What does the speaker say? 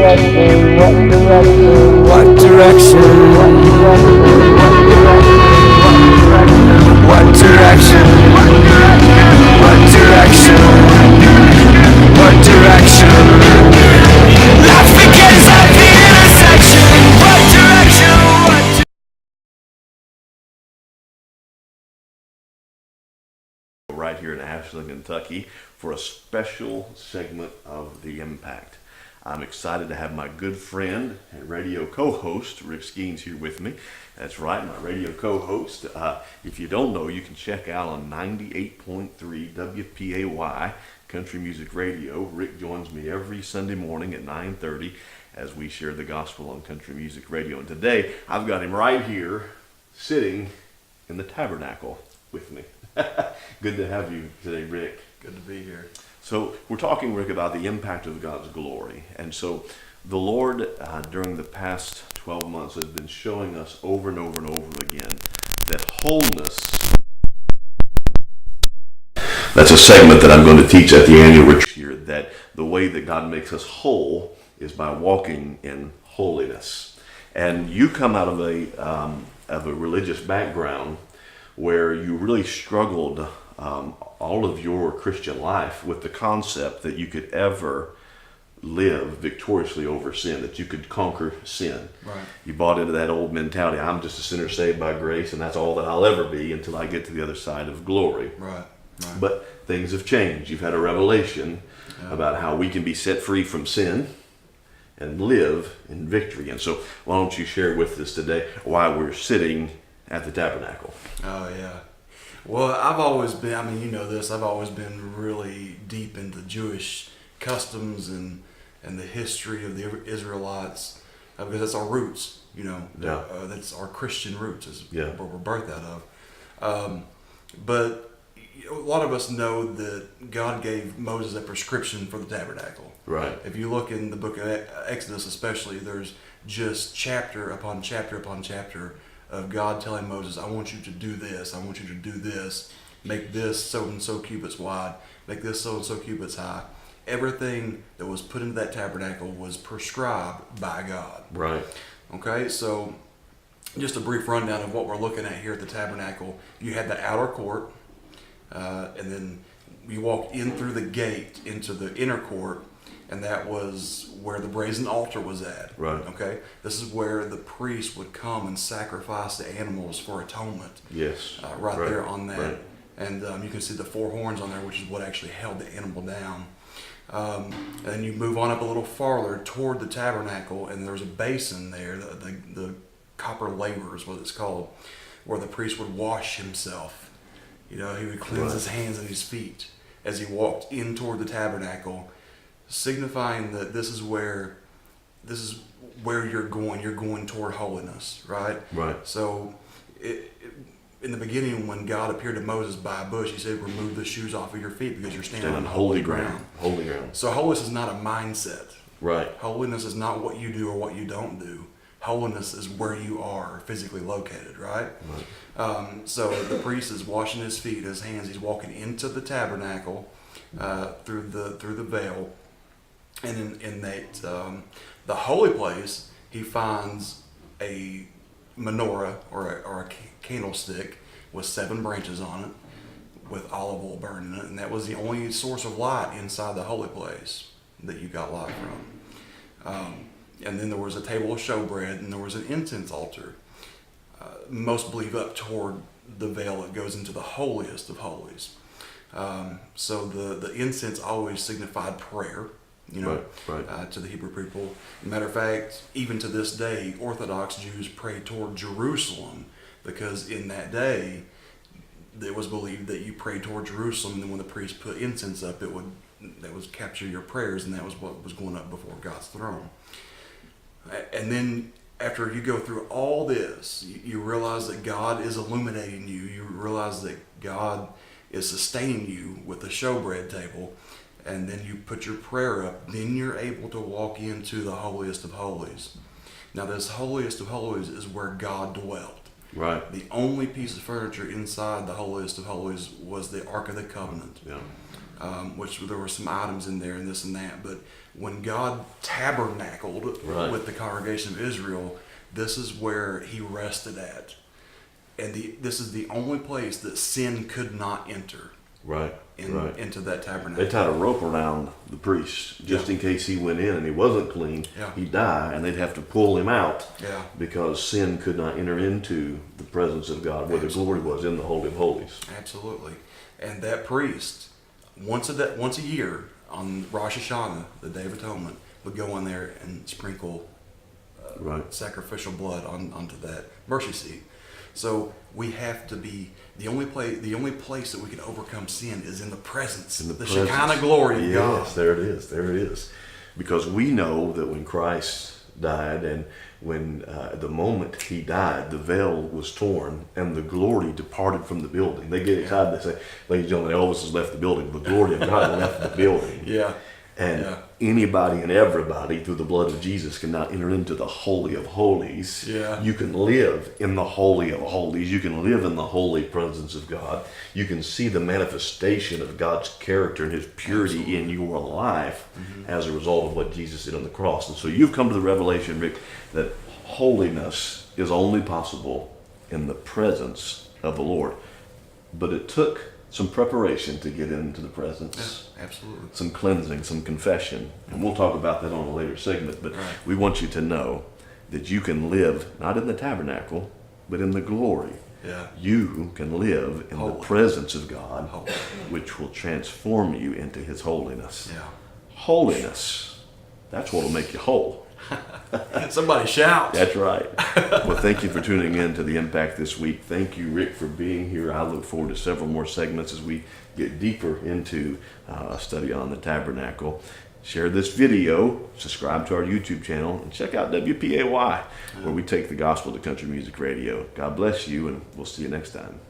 What direction? What direction? What direction? What direction? Life begins at the intersection. What direction? What right here in Ashland, Kentucky for a special segment of The Impact. I'm excited to have my good friend and radio co-host Rick Skeens here with me. That's right, my radio co-host. If you don't know, you can check out on 98.3 WPAY Country Music Radio. Rick joins me every Sunday morning at 9:30 as we share the gospel on Country Music Radio. And today, I've got him right here sitting in the tabernacle with me. Good to have you today, Rick. Good to be here. So we're talking, Rick, about the impact of God's glory. And so the Lord, during the past 12 months, has been showing us over and over and over again that wholeness. That's a segment that I'm going to teach at the annual retreat here, that the way that God makes us whole is by walking in holiness. And you come out of a religious background where you really struggled all of your Christian life with the concept that you could ever live victoriously over sin, that you could conquer sin. Right. You bought into that old mentality, I'm just a sinner saved by grace, and that's all that I'll ever be until I get to the other side of glory. Right. But things have changed. You've had a revelation about how we can be set free from sin and live in victory. And so why don't you share with us today why we're sitting at the tabernacle? Oh, yeah. Well, I've always been, you know this, I've always been really deep into Jewish customs and the history of the Israelites, because that's our roots, you know. Yeah. That's our Christian roots, is Yeah. what we're birthed out of. But a lot of us know that God gave Moses a prescription for the tabernacle. Right. If you look in the book of Exodus especially, there's just chapter upon chapter upon chapter of God telling Moses, I want you to do this, I want you to do this, make this so and so cubits wide, make this so and so cubits high. Everything that was put into that tabernacle was prescribed by God. Right. Okay, so just a brief rundown of what we're looking at here at the tabernacle. You had the outer court, and then you walked in through the gate into the inner court, and that was where the brazen altar was at. Right. Okay? This is where the priest would come and sacrifice the animals for atonement. Yes. Right there on that. Right. And you can see the four horns on there, which is what actually held the animal down. And then you move on up a little farther toward the tabernacle, and there's a basin there, the copper laver is what it's called, where the priest would wash himself. You know, he would cleanse his hands and his feet as he walked in toward the tabernacle, signifying that this is where you're going toward holiness, right? Right. So in the beginning, when God appeared to Moses by a bush, he said, remove the shoes off of your feet because you're standing on holy ground. Holy ground. So holiness is not a mindset. Right. Holiness is not what you do or what you don't do. Holiness is where you are physically located, right? So the priest is washing his feet, his hands. He's walking into the tabernacle through the veil. And in that the holy place, he finds a menorah or a candlestick with 7 branches on it, with olive oil burning in it, and that was the only source of light inside the holy place that you got light from. And then there was a table of showbread, and there was an incense altar. Most believe up toward the veil that goes into the holiest of holies. So the incense always signified prayer. You know, right. To the Hebrew people. Matter of fact, even to this day, Orthodox Jews pray toward Jerusalem, because in that day, it was believed that you prayed toward Jerusalem, and then when the priest put incense up, that would capture your prayers, and that was what was going up before God's throne. And then after you go through all this, you realize that God is illuminating you. You realize that God is sustaining you with the showbread table. And then you put your prayer up, then you're able to walk into the holiest of holies. Now this holiest of holies is where God dwelt. Right. The only piece of furniture inside the holiest of holies was the Ark of the Covenant. Yeah. which there were some items in there and this and that. But when God tabernacled with the congregation of Israel, this is where he rested at. And this is the only place that sin could not enter. Into that tabernacle. They tied a rope around the priest just in case he went in and he wasn't clean. He'd die, and they'd have to pull him out because sin could not enter into the presence of God where the glory was in the Holy of Holies. Absolutely. And that priest, once a year on Rosh Hashanah, the Day of Atonement, would go in there and sprinkle sacrificial blood onto that mercy seat. So we have to be the only place that we can overcome sin is in the presence, the Shekinah glory of God. Yes, there it is. Because we know that when Christ died and when the moment he died, the veil was torn and the glory departed from the building. They get excited. They say, ladies and gentlemen, Elvis has left the building. The glory of God left the building. And anybody and everybody through the blood of Jesus can now enter into the Holy of Holies. You can live in the Holy of Holies. You can live in the holy presence of God. You can see the manifestation of God's character and his purity in your life as a result of what Jesus did on the cross. And so you've come to the revelation, Rick, that holiness is only possible in the presence of the Lord. But it took some preparation to get into the presence. Absolutely. Some cleansing, some confession. And we'll talk about that on a later segment. But we want you to know that you can live not in the tabernacle, but in the glory. You can live in the presence of God, which will transform you into his holiness. Holiness. That's what will make you whole. Somebody shout. That's right. Well, thank you for tuning in to The Impact this week. Thank you, Rick, for being here. I look forward to several more segments as we get deeper into a study on the tabernacle. Share this video, subscribe to our YouTube channel, and check out WPAY, where we take the gospel to country music radio. God bless you, and we'll see you next time.